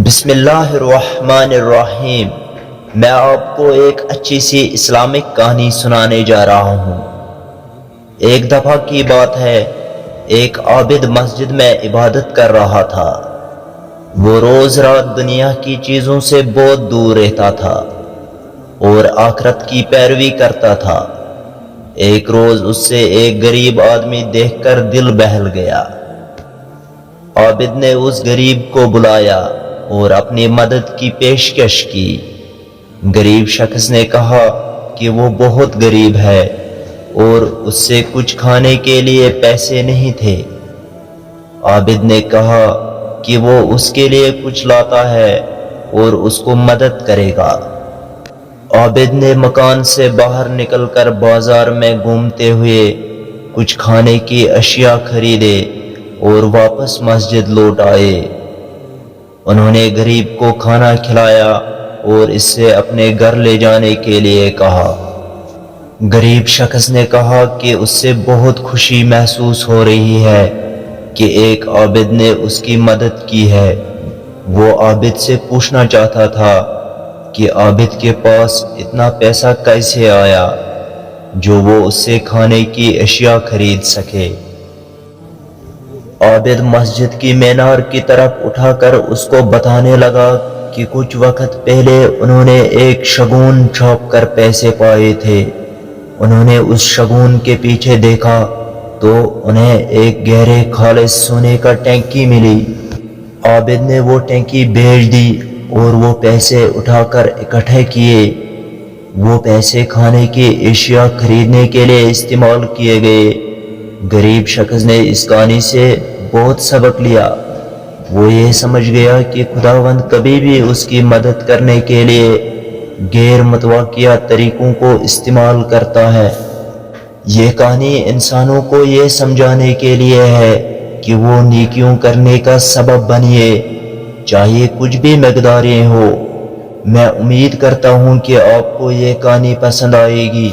بسم اللہ الرحمن الرحیم۔ میں آپ کو ایک اچھی سی اسلامک کہانی سنانے جا رہا ہوں۔ ایک دفعہ کی بات ہے، ایک عابد مسجد میں عبادت کر رہا تھا۔ وہ روز رات دنیا کی چیزوں سے بہت دور رہتا تھا اور آخرت کی پیروی کرتا تھا۔ ایک روز اس سے ایک غریب آدمی دیکھ کر دل بہل گیا۔ عابد نے اس غریب کو بلایا اور اپنی مدد کی پیشکش کی۔ غریب شخص نے کہا کہ وہ بہت غریب ہے اور اس سے کچھ کھانے کے لیے پیسے نہیں تھے۔ عابد نے کہا کہ وہ اس کے لیے کچھ لاتا ہے اور اس کو مدد کرے گا۔ عابد نے مکان سے باہر نکل کر بازار میں گھومتے ہوئے کچھ کھانے کی اشیاء خریدے اور واپس مسجد لوٹ آئے۔ انہوں نے غریب کو کھانا کھلایا اور اس سے اپنے گھر لے جانے کے لیے کہا۔ غریب شخص نے کہا کہ اس سے بہت خوشی محسوس ہو رہی ہے کہ ایک عابد نے اس کی مدد کی ہے۔ وہ عابد سے پوچھنا چاہتا تھا کہ عابد کے پاس اتنا پیسہ کیسے آیا جو وہ اس سے کھانے کی اشیاء خرید سکے۔ عابد مسجد کی مینار کی طرف اٹھا کر اس کو بتانے لگا کہ کچھ وقت پہلے انہوں نے ایک شگون چھاپ کر پیسے پائے تھے۔ انہوں نے اس شگون کے پیچھے دیکھا تو انہیں ایک گہرے خالص سونے کا ٹینکی ملی۔ عابد نے وہ ٹینکی بیچ دی اور وہ پیسے اٹھا کر اکٹھے کیے۔ وہ پیسے کھانے کی اشیاء خریدنے کے لیے استعمال کیے گئے۔ غریب شخص نے اس کہانی سے بہت سبق لیا۔ وہ یہ سمجھ گیا کہ خداوند کبھی بھی اس کی مدد کرنے کے لیے غیر متوقع طریقوں کو استعمال کرتا ہے۔ یہ کہانی انسانوں کو یہ سمجھانے کے لیے ہے کہ وہ نیکیوں کرنے کا سبب بنیے، چاہے کچھ بھی مقدار ہو۔ میں امید کرتا ہوں کہ آپ کو یہ کہانی پسند آئے گی۔